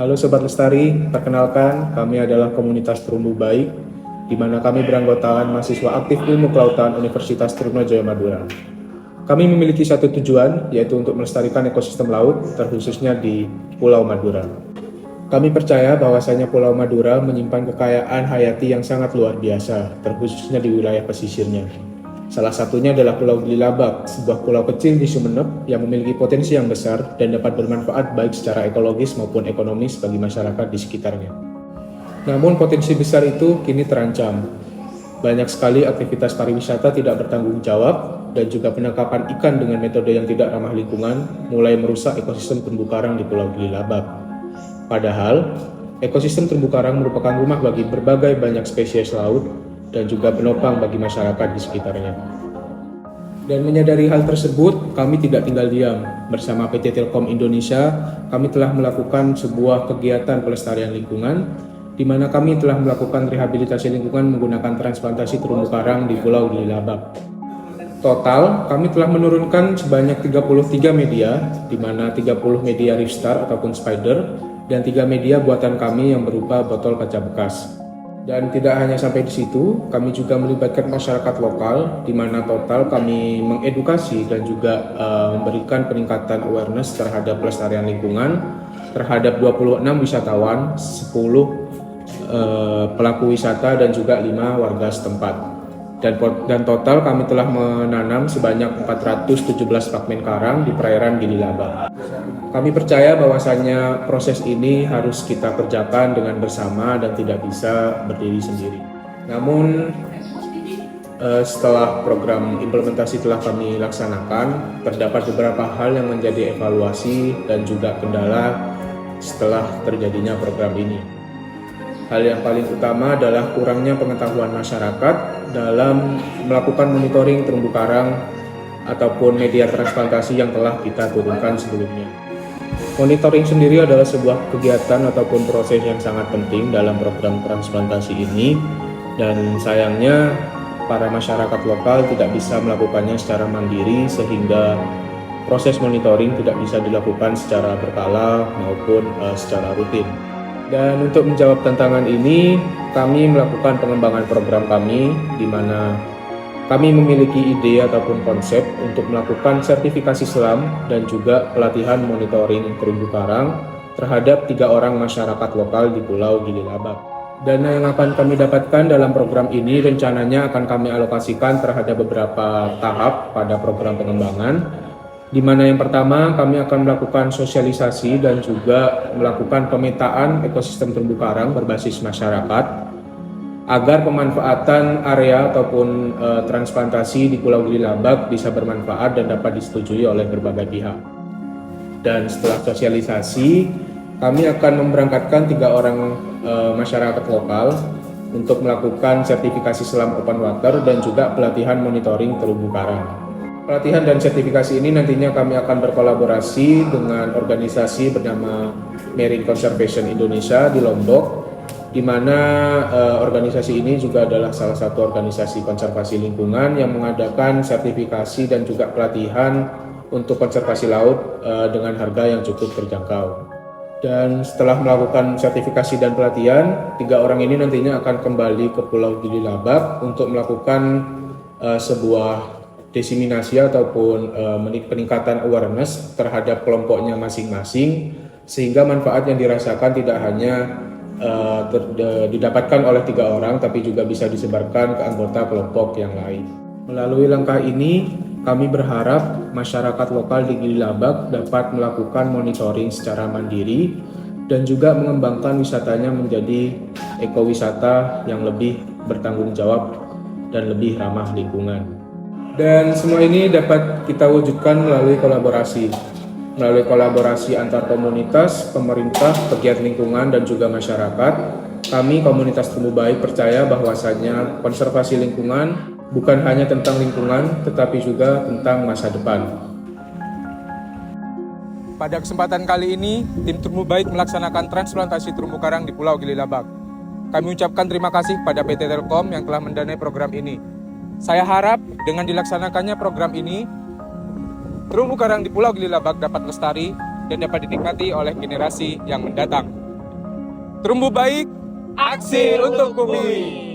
Halo Sobat Lestari, perkenalkan kami adalah komunitas Terumbu Baik, di mana kami beranggotakan mahasiswa aktif Ilmu Kelautan Universitas Trunajaya Madura. Kami memiliki satu tujuan, yaitu untuk melestarikan ekosistem laut, terkhususnya di Pulau Madura. Kami percaya bahwasanya Pulau Madura menyimpan kekayaan hayati yang sangat luar biasa, terkhususnya di wilayah pesisirnya. Salah satunya adalah Pulau Gililabak, sebuah pulau kecil di Sumeneb yang memiliki potensi yang besar dan dapat bermanfaat baik secara ekologis maupun ekonomis bagi masyarakat di sekitarnya. Namun potensi besar itu kini terancam. Banyak sekali aktivitas pariwisata tidak bertanggung jawab dan juga penangkapan ikan dengan metode yang tidak ramah lingkungan mulai merusak ekosistem terumbu karang di Pulau Gililabak. Padahal, ekosistem terumbu karang merupakan rumah bagi berbagai banyak spesies laut dan juga penopang bagi masyarakat di sekitarnya. Dan menyadari hal tersebut, kami tidak tinggal diam. Bersama PT Telkom Indonesia, kami telah melakukan sebuah kegiatan pelestarian lingkungan, di mana kami telah melakukan rehabilitasi lingkungan menggunakan transplantasi terumbu karang di Pulau Gililabak. Total, kami telah menurunkan sebanyak 33 media, di mana 30 media Reef Star ataupun Spider, dan 3 media buatan kami yang berupa botol kaca bekas. Dan tidak hanya sampai di situ, kami juga melibatkan masyarakat lokal, di mana total kami mengedukasi dan juga memberikan peningkatan awareness terhadap pelestarian lingkungan terhadap 26 wisatawan, 10 pelaku wisata dan juga 5 warga setempat. Dan total kami telah menanam sebanyak 417 fragmen karang di perairan Gililabak. Kami percaya bahwasannya proses ini harus kita kerjakan dengan bersama dan tidak bisa berdiri sendiri. Namun setelah program implementasi telah kami laksanakan, terdapat beberapa hal yang menjadi evaluasi dan juga kendala setelah terjadinya program ini. Hal yang paling utama adalah kurangnya pengetahuan masyarakat dalam melakukan monitoring terumbu karang ataupun media transplantasi yang telah kita turunkan sebelumnya. Monitoring sendiri adalah sebuah kegiatan ataupun proses yang sangat penting dalam program transplantasi ini, dan sayangnya para masyarakat lokal tidak bisa melakukannya secara mandiri sehingga proses monitoring tidak bisa dilakukan secara berkala maupun secara rutin. Dan untuk menjawab tantangan ini, kami melakukan pengembangan program kami, di mana kami memiliki ide ataupun konsep untuk melakukan sertifikasi selam dan juga pelatihan monitoring terumbu karang terhadap 3 orang masyarakat lokal di Pulau Gililabak. Dana yang akan kami dapatkan dalam program ini rencananya akan kami alokasikan terhadap beberapa tahap pada program pengembangan, di mana yang pertama kami akan melakukan sosialisasi dan juga melakukan pemetaan ekosistem terumbu karang berbasis masyarakat agar pemanfaatan area ataupun transplantasi di Pulau Gililabak bisa bermanfaat dan dapat disetujui oleh berbagai pihak. Dan setelah sosialisasi, kami akan memberangkatkan 3 orang masyarakat lokal untuk melakukan sertifikasi selam open water dan juga pelatihan monitoring terumbu karang. Pelatihan dan sertifikasi ini nantinya kami akan berkolaborasi dengan organisasi bernama Marine Conservation Indonesia di Lombok, di mana organisasi ini juga adalah salah satu organisasi konservasi lingkungan yang mengadakan sertifikasi dan juga pelatihan untuk konservasi laut dengan harga yang cukup terjangkau. Dan setelah melakukan sertifikasi dan pelatihan, 3 orang ini nantinya akan kembali ke Pulau Gililabak untuk melakukan sebuah diseminasi ataupun peningkatan awareness terhadap kelompoknya masing-masing, sehingga manfaat yang dirasakan tidak hanya didapatkan oleh 3 orang, tapi juga bisa disebarkan ke anggota kelompok yang lain. Melalui langkah ini, kami berharap masyarakat lokal di Gililabak dapat melakukan monitoring secara mandiri dan juga mengembangkan wisatanya menjadi ekowisata yang lebih bertanggung jawab dan lebih ramah lingkungan. Dan semua ini dapat kita wujudkan melalui kolaborasi antar komunitas, pemerintah, pegiat lingkungan, dan juga masyarakat. Kami komunitas Terumbu Baik percaya bahwasannya konservasi lingkungan bukan hanya tentang lingkungan, tetapi juga tentang masa depan. Pada kesempatan kali ini, tim Terumbu Baik melaksanakan transplantasi terumbu karang di Pulau Gililabak. Kami ucapkan terima kasih pada PT Telkom yang telah mendanai program ini. Saya harap dengan dilaksanakannya program ini, terumbu karang di Pulau Gililabak dapat lestari dan dapat dinikmati oleh generasi yang mendatang. Terumbu baik, aksi untuk bumi.